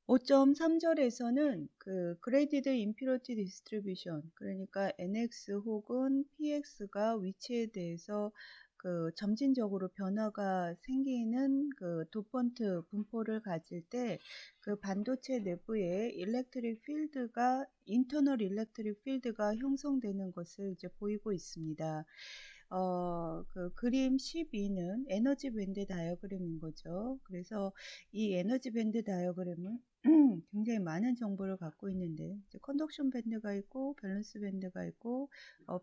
5.3절에서는 그 Graded Impurity Distribution, 그러니까 NX 혹은 PX가 위치에 대해서 그 점진적으로 변화가 생기는 그 도펀트 분포를 가질 때 그 반도체 내부에 일렉트릭 필드가 인터널 일렉트릭 필드가 형성되는 것을 이제 보이고 있습니다. 그 그림 12는 에너지 밴드 다이어그램인 거죠. 그래서 이 에너지 밴드 다이어그램은 굉장히 많은 정보를 갖고 있는데, 이제 컨덕션 밴드가 있고 밸런스 밴드가 있고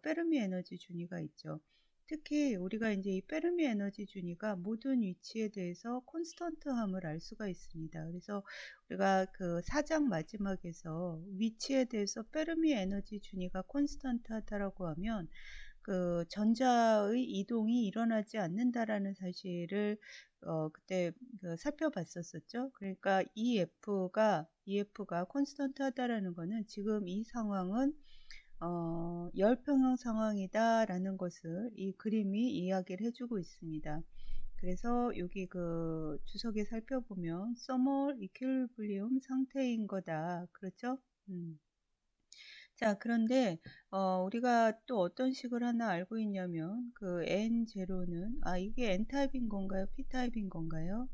페르미 에너지 준위가 있죠. 특히 우리가 이제 이 페르미 에너지 준위가 모든 위치에 대해서 콘스턴트함을 알 수가 있습니다. 그래서 우리가 그 4장 마지막에서 위치에 대해서 페르미 에너지 준위가 콘스턴트하다라고 하면 그 전자의 이동이 일어나지 않는다라는 사실을 그때 그 살펴봤었죠. 그러니까 EF가 콘스턴트하다라는 거는 지금 이 상황은 열평형 상황이다라는 것을 이 그림이 이야기를 해주고 있습니다. 그래서 여기 그 주석에 살펴보면 서멀 이퀄리브리움 상태인 거다. 그렇죠? 자, 그런데 우리가 또 어떤 식을 하나 알고 있냐면 그 N0는 이게 N타입인 건가요? P타입인 건가요?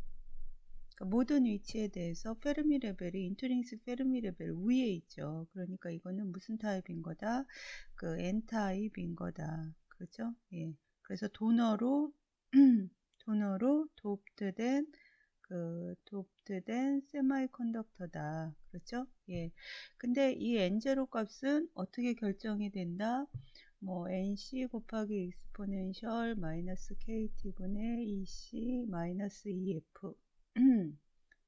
그러니까 모든 위치에 대해서 페르미 레벨이 인트링식 페르미 레벨 위에 있죠. 그러니까 이거는 무슨 타입인 거다? 그 N타입인 거다. 그렇죠? 예. 그래서 도너로 도너로 돕드된 세마이컨덕터다. 그렇죠? 예. 근데 이 N0 값은 어떻게 결정이 된다? 뭐 NC 곱하기 익스포넨셜 마이너스 KT분의 EC 마이너스 EF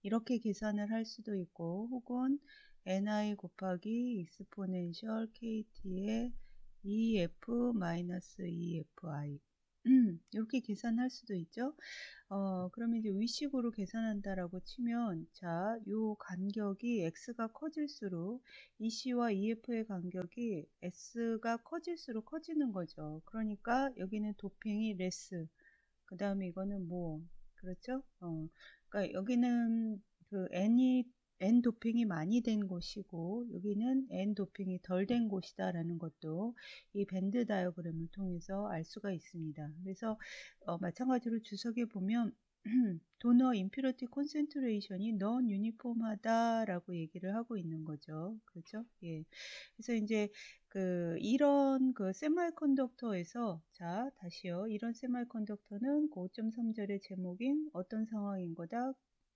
이렇게 계산을 할 수도 있고, 혹은 NI 곱하기 익스포넨셜 KT의 EF 마이너스 EFI 이렇게 계산할 수도 있죠. 그러면 이제 위식으로 계산한다라고 치면, 자, 요 간격이 x가 커질수록 EC와 EF의 간격이 s가 커질수록 커지는 거죠. 그러니까 여기는 도핑이 레스, 그 다음에 이거는 뭐, 그렇죠? 그러니까 여기는 그 N 도핑이 많이 된 곳이고, 여기는 N 도핑이 덜 된 곳이다라는 것도 이 밴드 다이어그램을 통해서 알 수가 있습니다. 그래서 마찬가지로 주석에 보면 도너 임퓨리티 콘센트레이션이 넌 유니폼하다라고 얘기를 하고 있는 거죠. 그렇죠? 예. 그래서 이제 이런 그 세마이컨덕터에서, 자, 다시요. 이런 세마이컨덕터는 그 5.3절의 제목인 어떤 상황인 거다?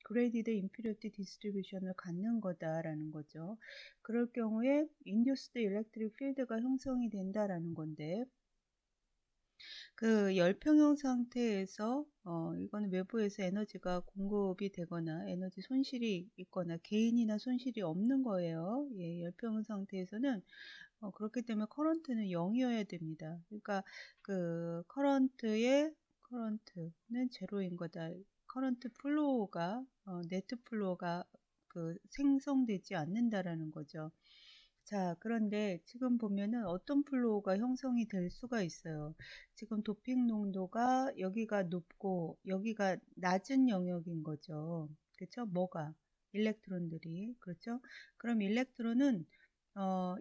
Graded Impurity Distribution을 갖는 거다라는 거죠. 그럴 경우에 Induced Electric Field가 형성이 된다라는 건데, 그 열평형 상태에서 이거는 외부에서 에너지가 공급이 되거나 에너지 손실이 있거나 개인이나 손실이 없는 거예요. 예, 열평형 상태에서는 그렇기 때문에 커런트는 0이어야 됩니다. 그러니까 그 커런트는 제로인 거다. 커런트 플로우가 네트 플로우가 그 생성되지 않는다라는 거죠. 자, 그런데 지금 보면은 어떤 플로우가 형성이 될 수가 있어요. 지금 도핑 농도가 여기가 높고 여기가 낮은 영역인 거죠. 그렇죠? 뭐가? 일렉트론들이. 그렇죠? 그럼 일렉트론은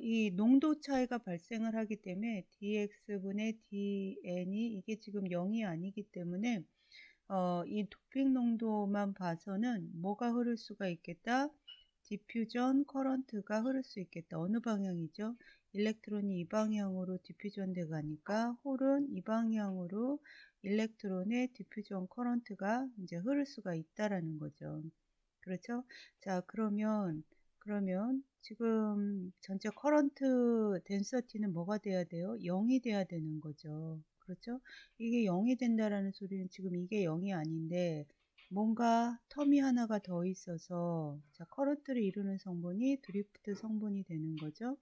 이 농도 차이가 발생을 하기 때문에 dx분의 dn이 이게 지금 0이 아니기 때문에 이 도핑 농도만 봐서는 뭐가 흐를 수가 있겠다? 디퓨전 커런트가 흐를 수 있겠다. 어느 방향이죠? 일렉트론이 이 방향으로 디퓨전 돼 가니까 홀은 이 방향으로 일렉트론의 디퓨전 커런트가 이제 흐를 수가 있다라는 거죠. 그렇죠? 자, 그러면 지금 전체 커런트 덴서티는 뭐가 돼야 돼요? 0이 돼야 되는 거죠. 그렇죠? 이게 0이 된다라는 소리는 지금 이게 0이 아닌데 뭔가 텀이 하나가 더 있어서, 자, 커런트를 이루는 성분이 드리프트 성분이 되는 거죠.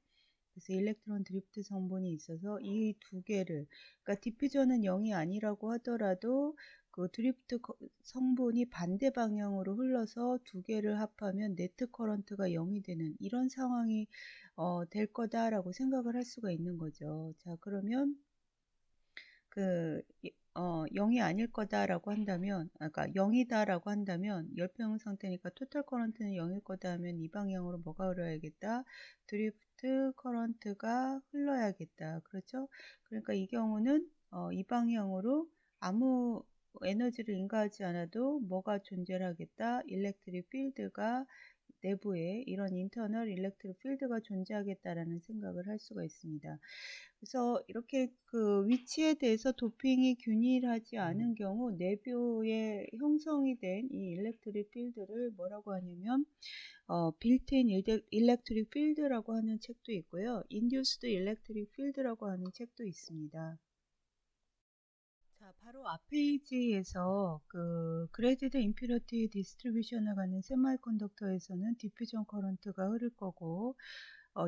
그래서 일렉트론 드리프트 성분이 있어서 이 두 개를, 그러니까 디퓨전은 0이 아니라고 하더라도 그 드리프트 성분이 반대 방향으로 흘러서 두 개를 합하면 네트 커런트가 0이 되는 이런 상황이 될 거다라고 생각을 할 수가 있는 거죠. 자, 그러면 그 0이 아닐 거다라고 한다면, 아까 0이다라고 한다면, 열평형 상태니까 토탈 커런트는 0일 거다 하면 이 방향으로 뭐가 흘러야겠다? 드리프트 커런트가 흘러야겠다. 그렇죠? 그러니까 이 경우는 이 방향으로 아무 에너지를 인가하지 않아도 뭐가 존재하겠다? 일렉트릭 필드가 내부에 이런 인터널 일렉트릭 필드가 존재하겠다라는 생각을 할 수가 있습니다. 그래서 이렇게 그 위치에 대해서 도핑이 균일하지 않은 경우 내부에 형성이 된 이 일렉트릭 필드를 뭐라고 하냐면 빌트인 일렉트릭 필드라고 하는 책도 있고요. 인듀스드 일렉트릭 필드라고 하는 책도 있습니다. 자, 바로 앞 페이지에서 그 그레디드 임퓨리티 디스트리뷰션을 갖는 세마이컨덕터에서는 디퓨전 커런트가 흐를 거고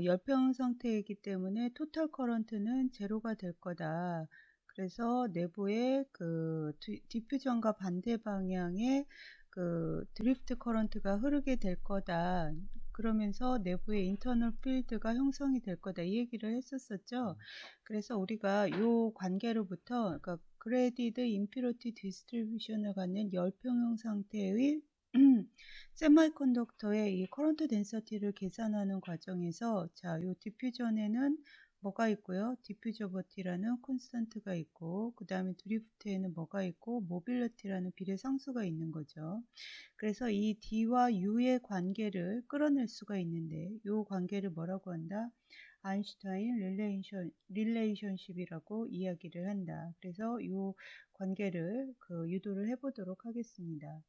열평 상태이기 때문에 토탈 커런트는 제로가 될 거다. 그래서 내부에 그 디퓨전과 반대 방향의 그 드리프트 커런트가 흐르게 될 거다. 그러면서 내부에 인터널 필드가 형성이 될 거다. 이 얘기를 했었었죠. 그래서 우리가 이 관계로부터 그러니까 그레디드 임퓨리티 디스트리뷰션을 갖는 열평형 상태의 세마이컨덕터의 이 커런트 덴서티를 계산하는 과정에서 자, 요 디퓨전에는 뭐가 있고요? 디퓨저 버티라는 콘스턴트가 있고 그 다음에 드리프트에는 뭐가 있고 모빌리티라는 비례 상수가 있는 거죠. 그래서 이 D와 U의 관계를 끌어낼 수가 있는데 이 관계를 뭐라고 한다? 아인슈타인 릴레이션십이라고 이야기를 한다. 그래서 이 관계를 유도를 해보도록 하겠습니다.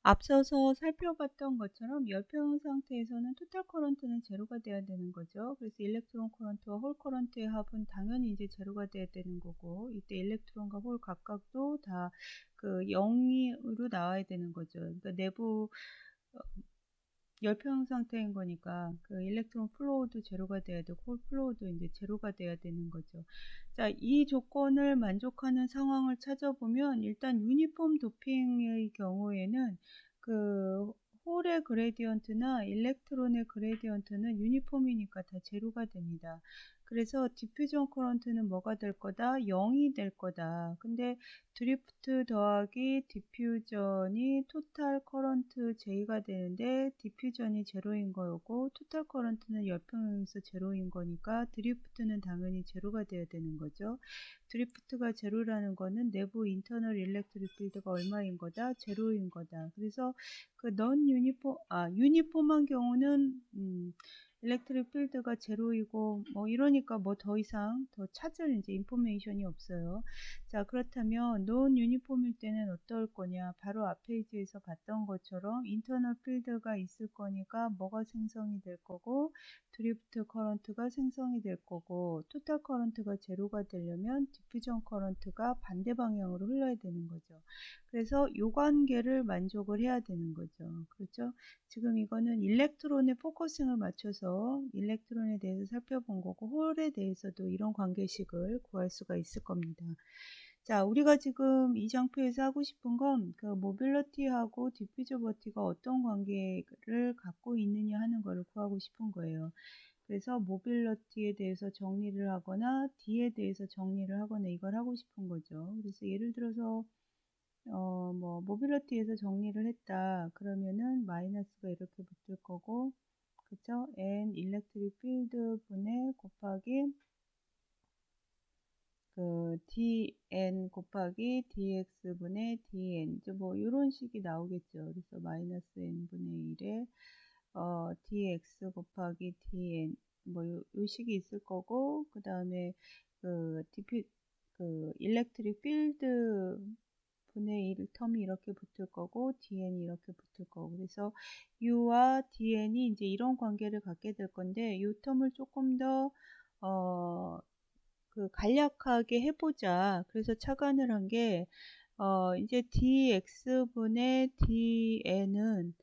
앞서서 살펴봤던 것처럼 열평 상태에서는 토탈 커런트는 제로가 돼야 되는 거죠. 그래서 일렉트론 커런트와 홀 커런트의 합은 당연히 이제 제로가 돼야 되는 거고 이때 일렉트론과 홀 각각도 다 그 0으로 나와야 되는 거죠. 그러니까 내부 열평 상태인 거니까 그 일렉트론 플로우도 제로가 돼야 되고 홀 플로우도 이제 제로가 돼야 되는 거죠. 자, 이 조건을 만족하는 상황을 찾아보면 일단 유니폼 도핑의 경우에는 그 홀의 그레디언트나 일렉트론의 그레디언트는 유니폼이니까 다 제로가 됩니다. 그래서 디퓨전 커런트는 뭐가 될 거다? 0이 될 거다. 근데 드리프트 더하기 디퓨전이 토탈 커런트 J가 되는데 디퓨전이 제로인 거고 토탈 커런트는 열평형에서 제로인 거니까 드리프트는 당연히 제로가 돼야 되는 거죠. 드리프트가 제로라는 거는 내부 인터널 일렉트릭 필드가 얼마인 거다? 제로인 거다. 그래서 그 유니폼한 경우는 일렉트릭 필드가 제로이고 뭐 이러니까 뭐 더 이상 더 찾을 이제 인포메이션이 없어요. 자, 그렇다면 논 유니폼일 때는 어떨 거냐? 바로 앞 페이지에서 봤던 것처럼 인터널 필드가 있을 거니까 뭐가 생성이 될 거고 드리프트 커런트가 생성이 될 거고 토탈 커런트가 제로가 되려면 디퓨전 커런트가 반대 방향으로 흘러야 되는 거죠. 그래서 이 관계를 만족을 해야 되는 거죠. 그렇죠? 지금 이거는 일렉트론에 포커싱을 맞춰서 일렉트론에 대해서 살펴본 거고 홀에 대해서도 이런 관계식을 구할 수가 있을 겁니다. 자, 우리가 지금 이 장표에서 하고 싶은 건 그 모빌리티하고 디퓨저버티가 어떤 관계를 갖고 있느냐 하는 것을 구하고 싶은 거예요. 그래서 모빌리티에 대해서 정리를 하거나 D에 대해서 정리를 하거나 이걸 하고 싶은 거죠. 그래서 예를 들어서 뭐 모빌리티에서 정리를 했다. 그러면은 마이너스가 이렇게 붙을 거고 그쵸? N 일렉트릭 필드 분의 곱하기 그 dn 곱하기 dx분의 dn 뭐 이런 식이 나오겠죠. 그래서 마이너스 n분의 1에 dx 곱하기 dn 뭐 요 식이 있을 거고 그 다음에 그 일렉트릭 필드 분의 1 텀이 이렇게 붙을 거고 dn이 이렇게 붙을 거고 그래서 u와 dn이 이제 이런 관계를 갖게 될 건데 이 텀을 조금 더 그 간략하게 해보자. 그래서 착안을 한 게, 이제 dx분의 dn은,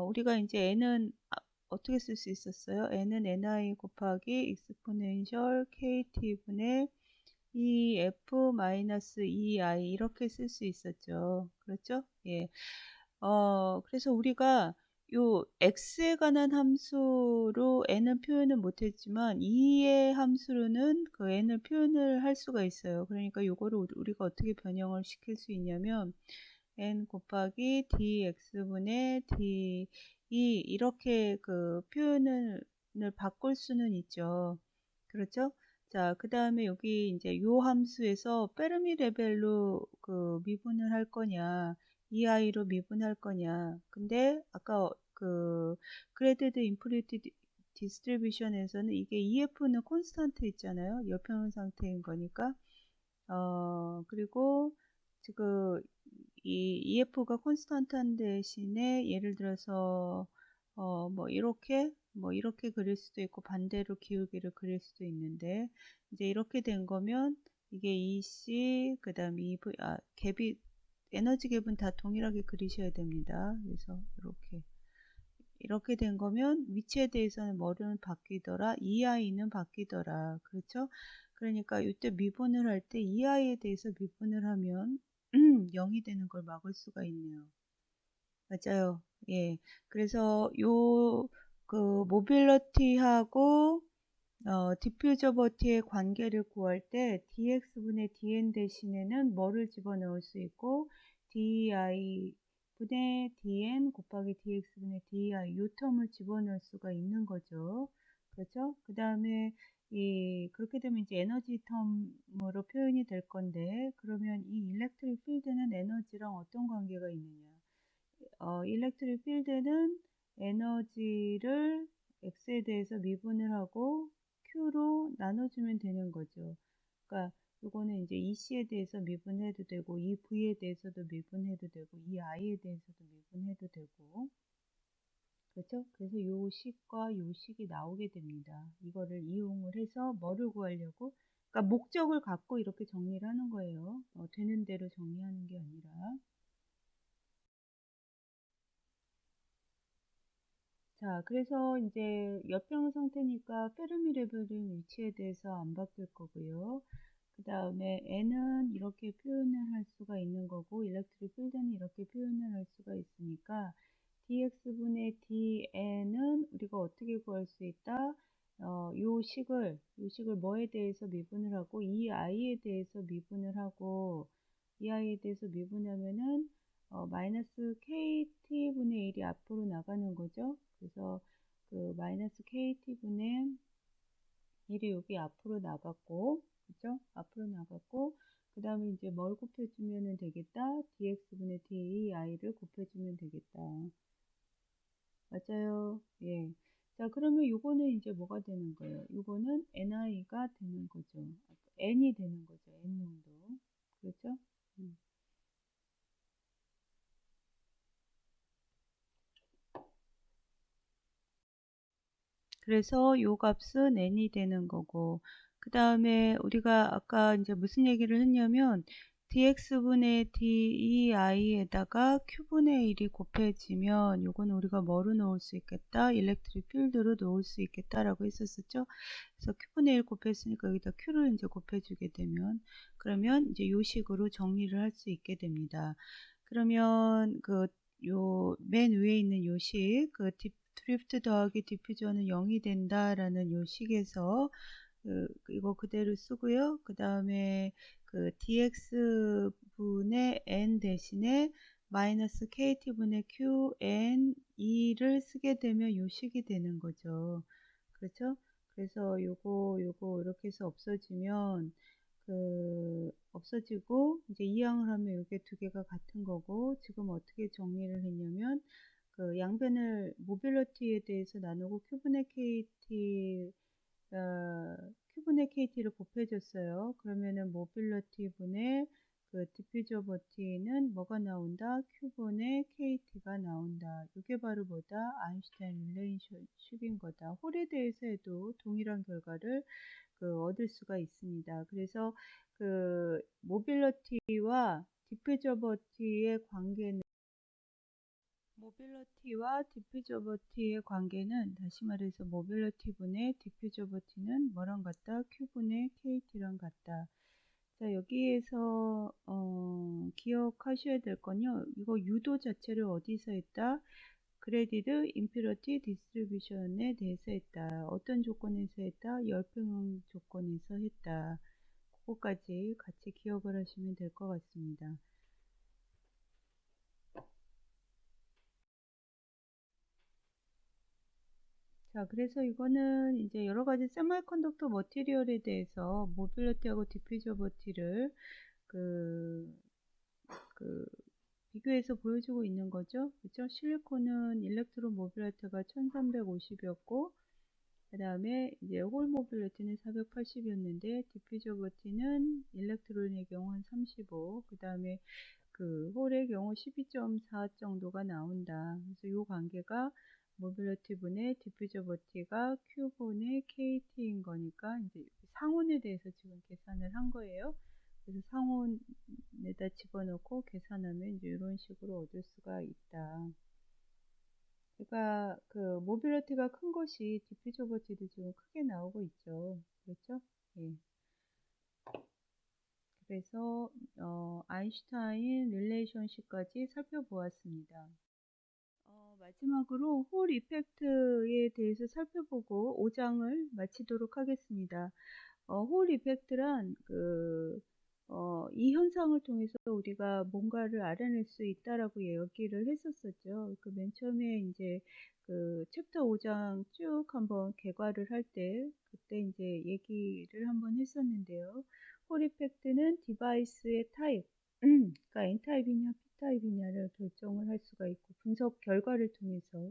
우리가 이제 n은 어떻게 쓸 수 있었어요? n은 ni 곱하기 exponential kt분의 ef-ei 이렇게 쓸 수 있었죠. 그렇죠? 예. 그래서 우리가 요 x에 관한 함수로 n은 표현을 못했지만 2의 함수로는 그 n을 표현을 할 수가 있어요. 그러니까 요거를 우리가 어떻게 변형을 시킬 수 있냐면 n 곱하기 dx분의 d 이렇게 그 표현을 바꿀 수는 있죠. 그렇죠? 자, 그 다음에 여기 이제 요 함수에서 페르미 레벨로 그 미분을 할 거냐, 이 아이로 미분할 거냐. 근데 아까 그 그레이디드 인프리티 디스트리뷰션에서는 이게 EF는 콘스탄트 있잖아요. 열평형 상태인 거니까. 그리고 지금 이 EF가 콘스탄트한 대신에 예를 들어서 뭐 이렇게 그릴 수도 있고 반대로 기울기를 그릴 수도 있는데 이제 이렇게 된 거면 이게 EC 그다음에 EV 갭이 에너지 갭은 다 동일하게 그리셔야 됩니다. 그래서 이렇게 된 거면 위치에 대해서는 뭐는 바뀌더라, EI는 바뀌더라. 그렇죠? 그러니까 이때 미분을 할 때 EI에 대해서 미분을 하면 0이 되는 걸 막을 수가 있네요. 맞아요. 예. 그래서 그 모빌러티하고 디퓨저버티의 관계를 구할 때 dx분의 dn 대신에는 뭐를 집어넣을 수 있고 dei 분의 dn 곱하기 dx분의 dei 이 텀을 집어넣을 수가 있는 거죠. 그렇죠? 그 다음에 그렇게 되면 이제 에너지 텀으로 표현이 될 건데 그러면 이 일렉트릭 필드는 에너지랑 어떤 관계가 있느냐? 일렉트릭 필드는 에너지를 x에 대해서 미분을 하고 q로 나눠주면 되는 거죠. 그러니까 이거는 이제 EC에 대해서 미분해도 되고 EV에 대해서도 미분해도 되고 EI에 대해서도 미분해도 되고 그렇죠? 그래서 요 식과 요 식이 나오게 됩니다. 이거를 이용을 해서 뭐를 구하려고? 그러니까 목적을 갖고 이렇게 정리를 하는 거예요. 되는 대로 정리하는 게 아니라. 자, 그래서 이제 역병 상태니까 페르미 레벨은 위치에 대해서 안 바뀔 거고요. 그 다음에 n은 이렇게 표현을 할 수가 있는 거고 일렉트릭 필드는 이렇게 표현을 할 수가 있으니까 dx분의 dn은 우리가 어떻게 구할 수 있다? 요 식을 뭐에 대해서 미분을 하고 이 i에 대해서 미분을 하고 이 i에 대해서 미분하면은 마이너스 kt분의 1이 앞으로 나가는 거죠. 그래서 그 마이너스 kt분의 1이 여기 앞으로 나갔고, 그죠? 앞으로 나갔고, 그 다음에 이제 뭘 곱해주면 되겠다? dx분의 di를 곱해주면 되겠다. 맞아요. 예. 자, 그러면 요거는 이제 뭐가 되는 거예요? 요거는 ni가 되는 거죠. n이 되는 거죠. n농도. 그렇죠? 음. 그래서 요 값은 n이 되는 거고, 그 다음에 우리가 아까 이제 무슨 얘기를 했냐면, dx분의 dei에다가 q분의 1이 곱해지면, 요거는 우리가 뭐로 넣을 수 있겠다? 일렉트릭 필드로 넣을 수 있겠다라고 했었었죠. 그래서 q분의 1 곱했으니까 여기다 q를 이제 곱해주게 되면, 그러면 이제 요 식으로 정리를 할 수 있게 됩니다. 그러면 요 맨 위에 있는 요 식, 드리프트 더하기 디퓨저는 0이 된다라는 요 식에서 이거 그대로 쓰고요. 그 다음에 그 dx분의 n 대신에 마이너스 kt분의 qn 2를 쓰게 되면 요 식이 되는 거죠. 그렇죠? 그래서 요거 이렇게 해서 없어지면 없어지고 이제 이항을 하면 이게 두 개가 같은 거고 지금 어떻게 정리를 했냐면 그 양변을 모빌리티에 대해서 나누고 큐분의 KT를 곱해줬어요. 그러면은 모빌리티 분의 그 디퓨저버티는 뭐가 나온다? 큐분의 KT가 나온다. 이게 바로 뭐다? 아인슈타인 릴레이션십인 거다. 홀에 대해서 해도 동일한 결과를 얻을 수가 있습니다. 그래서 모빌리티와 디퓨저버티의 관계는 다시 말해서 모빌리티 분의 디퓨저버티는 뭐랑 같다? Q분의 KT랑 같다. 자, 여기에서 기억하셔야 될 건요. 이거 유도 자체를 어디서 했다? 그레디드 임퓨리티 디스트리뷰션에 대해서 했다. 어떤 조건에서 했다? 열평형 조건에서 했다. 그거까지 같이 기억을 하시면 될 것 같습니다. 자, 그래서 이거는 이제 여러 가지 세미컨덕터 머티리얼에 대해서 모빌리티하고 디퓨저버티를 그 비교해서 보여주고 있는 거죠. 그렇죠? 실리콘은 일렉트론 모빌리티가 1350이었고, 그 다음에 이제 홀 모빌리티는 480이었는데, 디퓨저버티는 일렉트론의 경우 한 35, 그 다음에 그 홀의 경우 12.4 정도가 나온다. 그래서 이 관계가 모빌리티 분의 디퓨저버티가 Q 분의 KT인 거니까 이제 상온에 대해서 지금 계산을 한 거예요. 그래서 상온에다 집어넣고 계산하면 이제 이런 식으로 얻을 수가 있다. 그러니까 그 모빌리티가 큰 것이 디퓨저버티도 지금 크게 나오고 있죠. 그렇죠? 예. 그래서 아인슈타인 릴레이션십까지 살펴보았습니다. 마지막으로 홀 이펙트에 대해서 살펴보고 5장을 마치도록 하겠습니다. 홀 이펙트란 이 현상을 통해서 우리가 뭔가를 알아낼 수 있다라고 얘기를 했었었죠. 그 맨 처음에 이제 그 챕터 5장 쭉 한번 개괄을 할 때 그때 이제 얘기를 한번 했었는데요. 홀 이펙트는 디바이스의 타입, 그러니까 N타입이냐 P타입이냐를 결정을 할 수가 있고 분석 결과를 통해서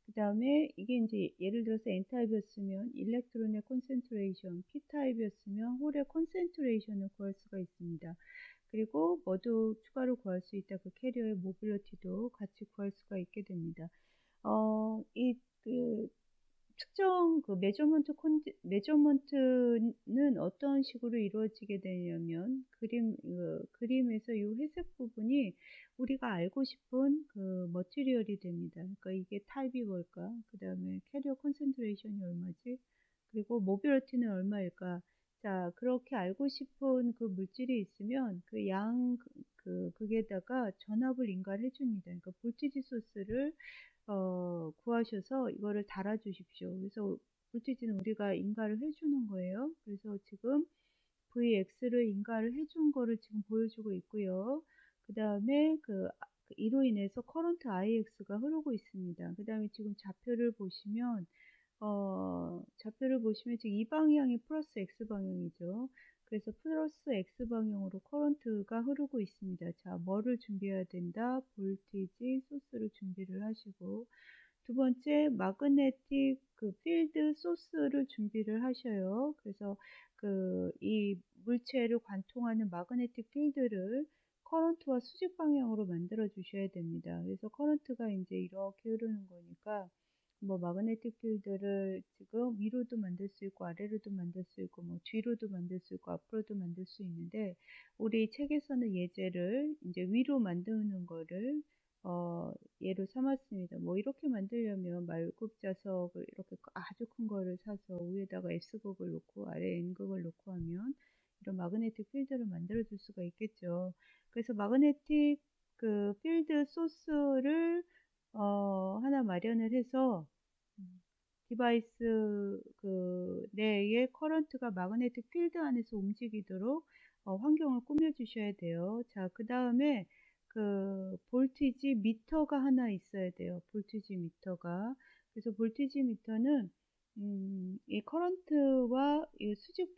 그 다음에 이게 이제 예를 들어서 N타입이었으면 일렉트론의 콘센트레이션, P타입이었으면 홀의 콘센트레이션을 구할 수가 있습니다. 그리고 뭐도 추가로 구할 수 있다. 그 캐리어의 모빌리티도 같이 구할 수가 있게 됩니다. 그 특정 그 메저먼트는 어떤 식으로 이루어지게 되냐면 그림에서 이 회색 부분이 우리가 알고 싶은 그 머티리얼이 됩니다. 그러니까 이게 타입이 뭘까? 그 다음에 캐리어 콘센트레이션이 얼마지? 그리고 모빌리티는 얼마일까? 자, 그렇게 알고 싶은 그 물질이 있으면 그게다가 전압을 인가를 해줍니다. 그러니까 볼티지 소스를 구하셔서 이거를 달아 주십시오. 그래서 볼티지는 우리가 인가를 해주는 거예요. 그래서 지금 Vx를 인가를 해준 거를 지금 보여주고 있고요. 그 다음에 이로 인해서 커런트 IX가 흐르고 있습니다. 그 다음에 지금 좌표를 보시면 지금 이 방향이 플러스 X 방향이죠. 그래서 플러스 X 방향으로 커런트가 흐르고 있습니다. 자, 뭐를 준비해야 된다? 볼티지 소스를 준비를 하시고, 두 번째, 마그네틱 필드 소스를 준비를 하셔요. 그래서 이 물체를 관통하는 마그네틱 필드를 커런트와 수직 방향으로 만들어 주셔야 됩니다. 그래서 커런트가 이제 이렇게 흐르는 거니까 뭐 마그네틱 필드를 지금 위로도 만들 수 있고 아래로도 만들 수 있고 뭐 뒤로도 만들 수 있고 앞으로도 만들 수 있는데 우리 책에서는 예제를 이제 위로 만드는 거를 예로 삼았습니다. 뭐 이렇게 만들려면 말굽 자석을 이렇게 아주 큰 거를 사서 위에다가 S극을 놓고 아래 N극을 놓고 하면 이런 마그네틱 필드를 만들어 줄 수가 있겠죠. 그래서 마그네틱 필드 소스를 하나 마련을 해서 디바이스 내에 커런트가 마그네틱 필드 안에서 움직이도록 환경을 꾸며 주셔야 돼요. 자, 그 다음에 볼티지 미터가 하나 있어야 돼요. 볼티지 미터가. 그래서 볼티지 미터는 이 커런트와 이 수직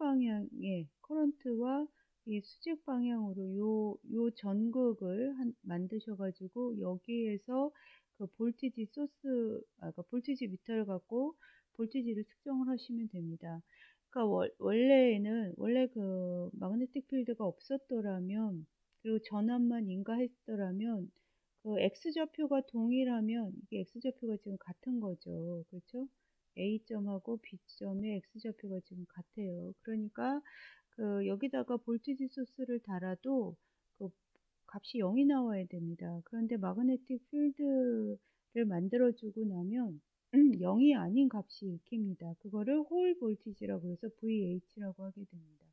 방향으로 요 전극을 만드셔가지고 여기에서 그러니까 볼티지 미터를 갖고 볼티지를 측정을 하시면 됩니다. 그러니까 원래 그 마그네틱 필드가 없었더라면 그리고 전압만 인가했더라면 그 X좌표가 동일하면 이게 X좌표가 지금 같은 거죠. 그렇죠? A점하고 B점의 X좌표가 지금 같아요. 그러니까 여기다가 볼티지 소스를 달아도 그 값이 0이 나와야 됩니다. 그런데 마그네틱 필드를 만들어주고 나면 0이 아닌 값이 읽힙니다. 그거를 홀 볼티지라고 해서 VH라고 하게 됩니다.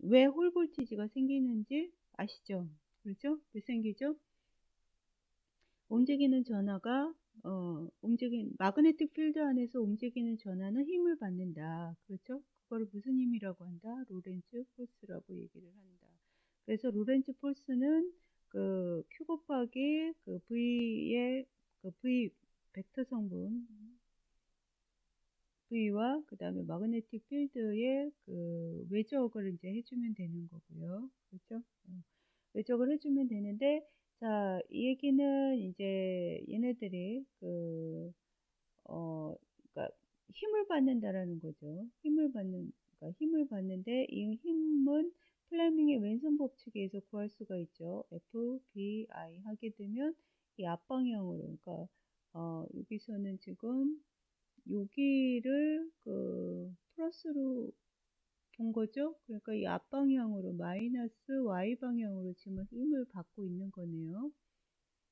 왜 홀 볼티지가 생기는지 아시죠? 그렇죠? 왜 생기죠? 움직이는 전하가 마그네틱 필드 안에서 움직이는 전하는 힘을 받는다. 그렇죠? 그거를 무슨 힘이라고 한다? 로렌츠 포스라고 얘기를 한다. 그래서 로렌츠 포스는 그 Q 곱하기 그 V의 그 V 벡터 성분 V와 그 다음에 마그네틱 필드의 그 외적을 이제 해주면 되는 거고요. 그렇죠? 외적을 해주면 되는데, 자, 이 얘기는 이제 얘네들이 그러니까 힘을 받는다라는 거죠. 그러니까 힘을 받는데 이 힘은 플레밍의 왼손 법칙에 의해서 구할 수가 있죠. FBI 하게 되면 이 앞방향으로, 그러니까 여기서는 지금 여기를 그 플러스로 본 거죠. 그러니까 이 앞방향으로 마이너스 Y 방향으로 지금 힘을 받고 있는 거네요.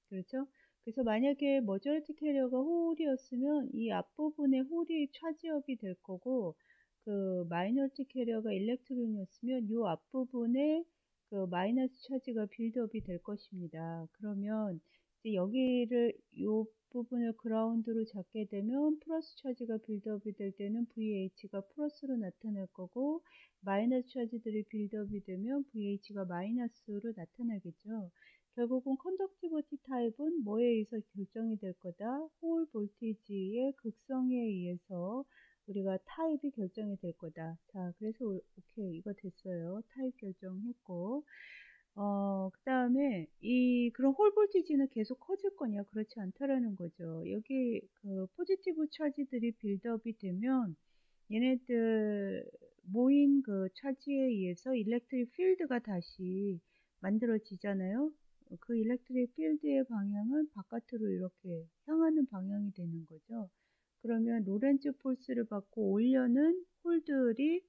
그렇죠? 그래서 만약에 머저리티 캐리어가 홀이었으면 이 앞부분에 홀이 차지업이 될 거고, 그 마이너리티 캐리어가 일렉트론이었으면 이 앞부분에 그 마이너스 차지가 빌드업이 될 것입니다. 그러면 이제 여기를 이 부분을 그라운드로 잡게 되면 플러스 차지가 빌드업이 될 때는 VH가 플러스로 나타날 거고, 마이너스 차지들이 빌드업이 되면 VH가 마이너스로 나타나겠죠. 결국은 컨덕티비티 타입은 뭐에 의해서 결정이 될 거다? 홀 볼티지의 극성에 의해서 우리가 타입이 결정이 될 거다. 자, 그래서 오케이, 이거 됐어요. 타입 결정했고, 그 다음에 그런 홀 볼티지는 계속 커질 거냐? 그렇지 않다라는 거죠. 여기 그 포지티브 차지들이 빌드업이 되면 얘네들 모인 그 차지에 의해서 일렉트릭 필드가 다시 만들어지잖아요. 그 일렉트릭 필드의 방향은 바깥으로 이렇게 향하는 방향이 되는 거죠. 그러면 로렌츠 폴스를 받고 올려는 홀들이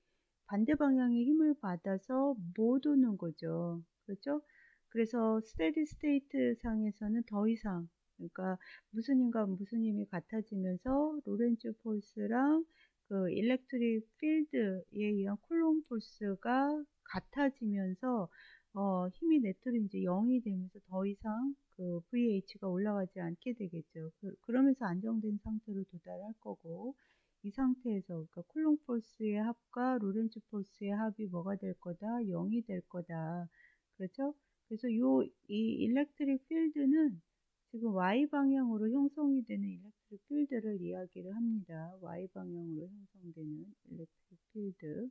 반대 방향의 힘을 받아서 못 오는 거죠. 그렇죠? 그래서 스테디 스테이트 상에서는 더 이상, 그러니까 무슨 힘과 무슨 힘이 같아지면서 로렌츠 폴스랑 그 일렉트릭 필드에 의한 쿨롱 폴스가 같아지면서 힘이 네트로 이제 0이 되면서 더 이상 그 VH가 올라가지 않게 되겠죠. 그러면서 안정된 상태로 도달할 거고, 이 상태에서 그러니까 쿨롱 폴스의 합과 로렌츠 폴스의 합이 뭐가 될 거다? 0이 될 거다. 그렇죠? 그래서 이 일렉트릭 필드는 지금 Y 방향으로 형성이 되는 일렉트릭 필드를 이야기를 합니다. Y 방향으로 형성되는 일렉트릭 필드.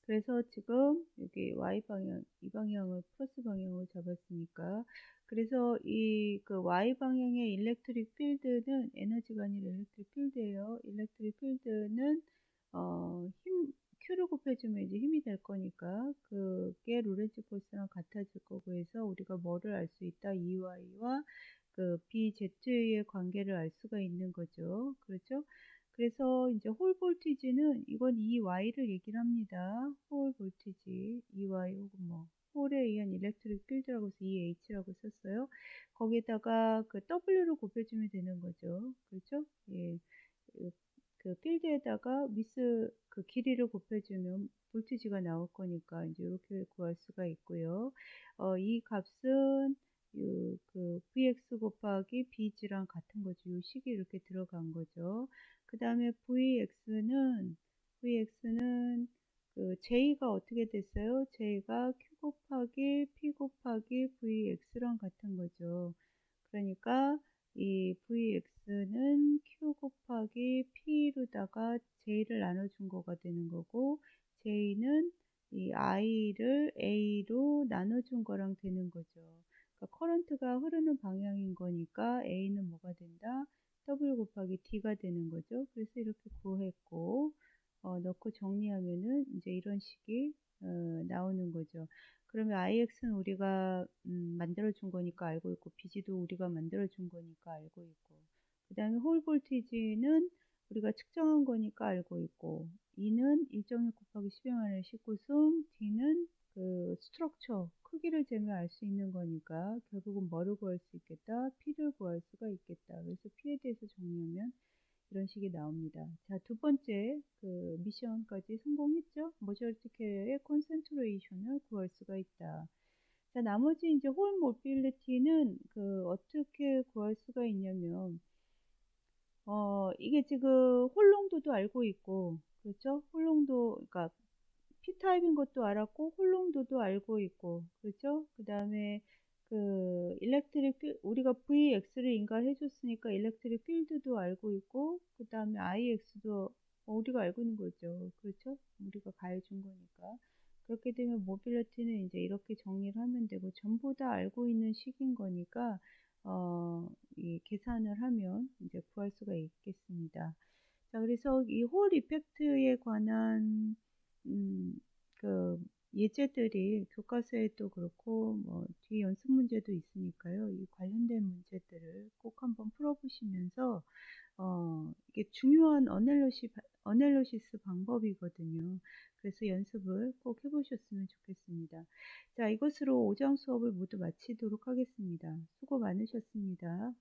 그래서 지금 여기 Y 방향, 이 방향을 플러스 방향으로 잡았으니까, 그래서 이 그 Y 방향의 일렉트릭 필드는 에너지가 아니라 일렉트릭 필드예요. 일렉트릭 필드는 Q를 곱해주면 이제 힘이 될 거니까 그게 로렌츠 포스랑 같아질 거고 해서 우리가 뭐를 알 수 있다? EY와 그 BZ의 관계를 알 수가 있는 거죠. 그렇죠? 그래서 이제 홀 볼티지는 이건 EY를 얘기를 합니다. 홀 볼티지, EY 혹은 뭐 홀에 의한 일렉트릭 필드라고 해서 EH라고 썼어요. 거기다가 그 W를 곱해주면 되는 거죠. 그렇죠? 예. 그 필드에다가 위스 그 길이를 곱해주면 볼티지가 나올 거니까 이제 이렇게 구할 수가 있고요. 이 값은 그 Vx 곱하기 Bg랑 같은 거죠. 이 식이 이렇게 들어간 거죠. 그 다음에 Vx는 그 J가 어떻게 됐어요? J가 Q 곱하기 P 곱하기 Vx랑 같은 거죠. 그러니까 이 Vx는 Q 곱하기 P로다가 J를 나눠준 거가 되는 거고, J는 이 I를 A로 나눠준 거랑 되는 거죠. 그러니까 커런트가 흐르는 방향인 거니까 A는 뭐가 된다? W 곱하기 D가 되는 거죠. 그래서 이렇게 구했고, 넣고 정리하면은 이제 이런 식이 나오는 거죠. 그러면 IX는 우리가 만들어 준 거니까 알고 있고, BG도 우리가 만들어 준 거니까 알고 있고, 그 다음에 홀 볼티지는 우리가 측정한 거니까 알고 있고, E는 1.6 곱하기 10의 마이너스 19승, D는 그 스트럭처 크기를 재면 알 수 있는 거니까 결국은 뭐를 구할 수 있겠다? P를 구할 수가 있겠다. 그래서 P에 대해서 정리하면 이런 식이 나옵니다. 자, 두 번째 그 미션까지 성공했죠? 머저리티 캐리어의 콘센트레이션을 구할 수가 있다. 자, 나머지 이제 홀 모빌리티는 어떻게 구할 수가 있냐면, 이게 지금 홀롱도도 알고 있고, 그렇죠? 홀롱도, 그러니까 P타입인 것도 알았고, 홀롱도도 알고 있고, 그렇죠? 그 다음에 일렉트릭 우리가 VX를 인가해 줬으니까 일렉트릭 필드도 알고 있고, 그 다음에 IX도 우리가 알고 있는 거죠. 그렇죠? 우리가 가해준 거니까. 그렇게 되면 모빌리티는 이제 이렇게 정리를 하면 되고, 전부 다 알고 있는 식인 거니까, 이 계산을 하면 이제 구할 수가 있겠습니다. 자, 그래서 이 홀 이펙트에 관한 음, 그 예제들이 교과서에도 그렇고 뭐 뒤에 연습 문제도 있으니까요. 이 관련된 문제들을 꼭 한번 풀어보시면서 이게 중요한 어널리시스 방법이거든요. 그래서 연습을 꼭 해보셨으면 좋겠습니다. 자, 이것으로 5장 수업을 모두 마치도록 하겠습니다. 수고 많으셨습니다.